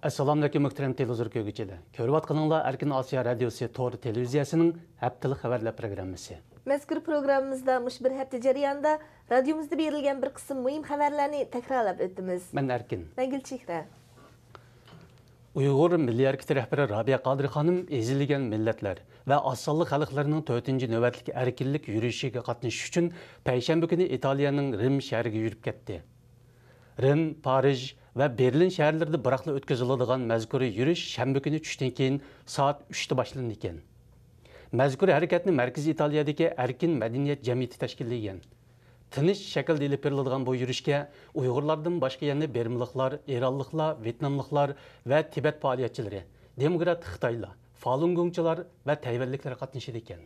Assalamu alaikum muhtaram televizor ko'ruvchilar. Ko'rib atqaninglar Erkin Osiyo radiosi to'g'ri televiziyasining haftalik xabarlar programmasi. Mazkur programmamizda mushbir hafta jarayonida radiomizda berilgan bir qism muhim xabarlarni takrorlab o'tamiz. Men Erkin. Men Gulchehra. Uyg'ur milliy harakati rahbari Robiya Qodir xonim ezilgan millatlar va oz-sonli xalqlarining 4-navbatlik erkinlik yurishiga qatnashish uchun payshanba kuni Italiyaning Rim shahriga yurib ketdi. Rim, Parij va Berlin shaharlarida biroqla o'tkaziladigan mazkur yurish shanba kuni tushdan keyin soat 3 da boshlanadi ekan. Mazkur harakatni Markaziy Italiyadagi Erkin madaniyat jamiyati tashkillagan. Tinch shaklda elib beriladigan bu yurishga Uyg'urlardan boshqa yana Bermliklar, Eronliklar, Vyetnamliklar va Tibet faoliyatchilari, demokrat Xitoylar, Falun Gongchilar va Tayvanliklar qatnashadi ekan.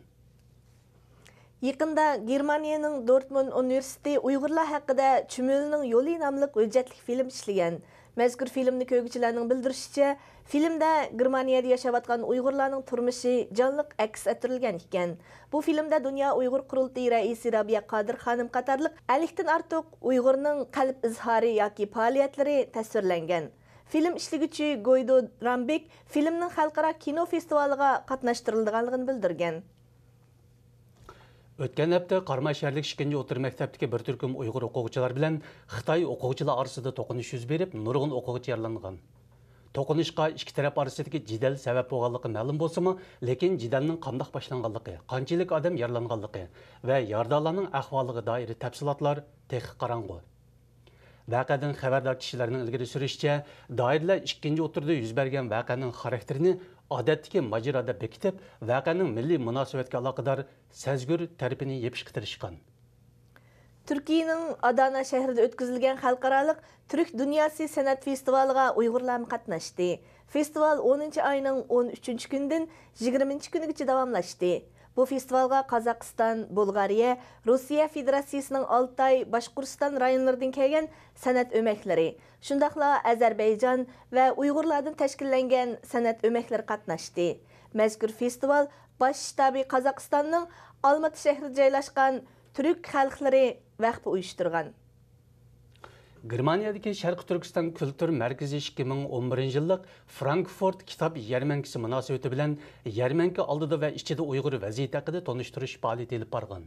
Yaqında Germaniyaning Dortmund universiteti Uyg'urlar haqida Chumulning yo'li nomli hujjatli film ishlagan. Mazkur filmni ko'ruvchilarning bildirishicha, filmda Germaniyada yashayotgan Uyg'urlarning turmushi jonliq aks ettirilgan ekan. Bu filmda Dunyo Uyg'ur qurultiyi raisi Robiya Qodir xonim qatorliq 50 dan ortiq Uyg'urning qalb izhori yoki faoliyatlari tasvirlangan. Film ishlaguvchi Goydo Rambek filmning xalqaro kino festivaliga qatnashtirilganligini bildirgan. O'tgan hafta Qarmay shaharlik 2-chi o'rta maktabdagi bir turkum Uyg'ur o'quvchilar bilan Xitoy o'quvchilar orasida to'qinish yuz berib, nurg'un o'quvchi yaralangan. To'qinishqa ikki taraf orasidagi jidal sabab bo'lganligi ma'lum bo'lsa-mu, lekin jidalning qanday boshlanganligi, qanchalik odam yaralanganligi va yaralanganlarning ahvoliga doir tafsilotlar texnik qorong'u. Vaqadan xabardor kishilarning ilgari surishicha, doirlar 2-chi o'tirda yuz bergan voqeaning xarakterini odatdagi mojaroda bekitib, voqeaning milliy munosabatga aloqador sezgur tarafini yepishga tirishgan. Turkiyaning Adana shahrida o'tkazilgan xalqaro Turk dunyosi san'at festivaliga Uyg'urlar qatnashdi. Festival 10-oyning 13-kunidan 20-kunigacha davomlashdi. Bu festivalga Qozog'iston, Bulgariya, Rossiya Federatsiyasining Altay, Boshqirdiston rayonlaridan kelgan san'at o'maklari, shundaqla Ozarbayjon va Uyg'urlardan tashkillangan san'at o'maklari qatnashdi. Mazkur festival bosh shtabi Qozog'istonning Olmaota shahrida joylashgan Türk xalqlari vaqti uyushtirgan. Germaniyadagi Sharq Turkiston Kultur Markazi 2011-yillik Frankfurt kitob yarmankasi munosabati bilan yarmanka oldida va ichida Uyg'ur vaziyati haqida tonishtirish faoliyati olib borgan.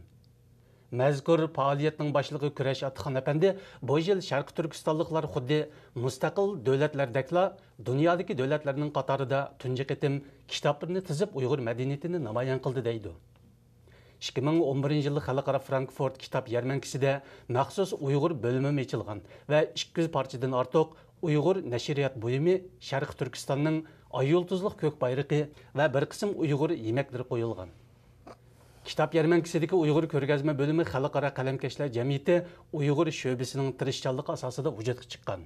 Mazkur faoliyatning boshlig'i Kurash Atxon apandi bu yil Sharq Turkistonliklar xuddi mustaqil davlatlardakla dunyodagi davlatlarning qatorida tunji qitim kitoblarni tizib Uyg'ur madaniyatini namoyon qildi deydi. 2011-yillik xalqaro Frankfurt kitob yarmankasida maxsus Uyg'ur bo'limi ochilgan va 200 parchadan ortiq Uyg'ur nashriyat buyumi Sharq Turkistonning ayoltuzliq ko'k bayrog'i va bir qism Uyg'ur yemaklari qo'yilgan. Kitob yarmankasidagi Uyg'ur ko'rgazma bo'limi xalqaro qalamkashlar jamiyati Uyg'ur sho'basining tirishchanligi asosida vujudga chiqqan.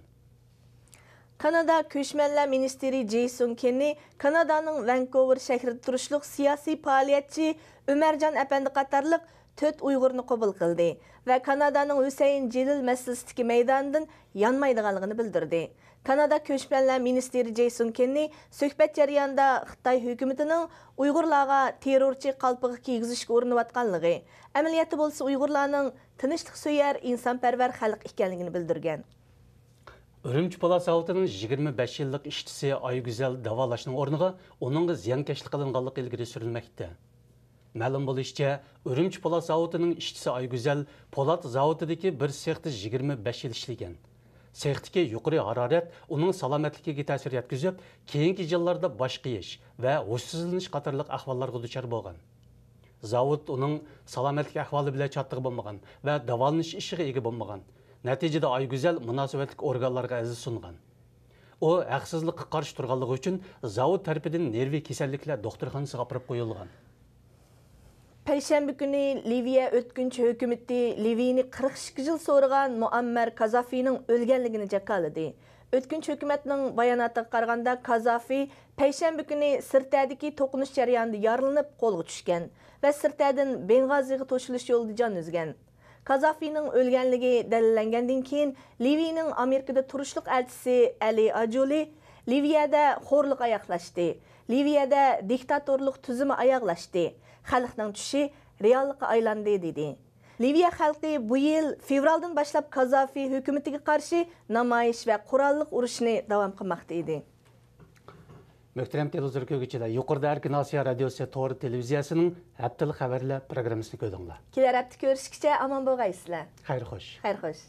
Kanada Ko'chmanlar ministri Jason Kenney Kanadaning Vancouver shahrida turishliq siyosiy faoliyatchi Umarjon apandi qatorliq 4 Uyg'urni qabul qildi va Kanadaning Husayn Jalil masjididagi maydonidan yonmaydiganligini bildirdi. Kanada Ko'chmanlar ministri Jason Kenney suhbat jarayonida Xitoy hukumatining Uyg'urlarga terrorchi qalpig'i kiygizishga urinayotganligi, amaliyotda bo'lsa Uyg'urlarning tinchlik so'yar insonparvar xalq ekanligini bildirgan. Urumchi polat zavodining 25 yillik ishchisi Aygüzel davolashning o'rniga uningga ziyonkashlik qilinganligi ilgari surilmoqda. Ma'lum bo'lishicha, Urumchi polat zavodining ishchisi Aygüzel polat zavodidagi bir sexda 25 yil ishlagan. Sexdagi yuqori harorat uning salomatligiga ta'sir yetkazib, keyingi yillarda bosh qiyish va hushsizlanish qatorliq ahvollarga duchor bo'lgan. Zavod uning salomatlik ahvoli bilan chattiq bo'lmagan va davolanish ishiga ega bo'lmagan. Natijada Aygüzel munosabatli organlarga aziz sungan. U haqsizlikqa qarshi turganligi uchun zavod tarafidan nerviy kasalliklar doktorxonasiga olib qo'yilgan. Payshanba kuni Liviya o'tkinchi hukumati Liviyani 42 yil so'rgan Muammar Kazafining o'lganligini jakoladi. O'tkinchi hukumatning bayonotiga qaraganda Kazafi payshanba kuni Sirtadagi to'qinish jarayonida yaralanib qo'lga tushgan va Sirtadan Beng'oziga to'shilish yo'lida jon uzgan. Kazafining o'lganligi dalillangandan keyin Liviyaning Amerikada turishliq elchisi Ali Ajoli Liviyada xo'rliq oyoqlashdi. Liviyada diktatorlik tuzumi oyoqlashdi. Xalqning tushi reallikqa aylandi dedi. Liviya xalqi bu yil fevraldan boshlab Kazafi hukumatiga qarshi namoyish va qurolliq urushni davom qilmoqda edi. Möhtərəm televizor kögüçülər, yuqorda Erkin Asiya Radiosu Toğrı televiziyasının həftəlik xəbərlər proqramısını gördüңlər. Kelər həftə görüşküçə aman bolğaysızlar. Xeyr xoş. Xeyr xoş.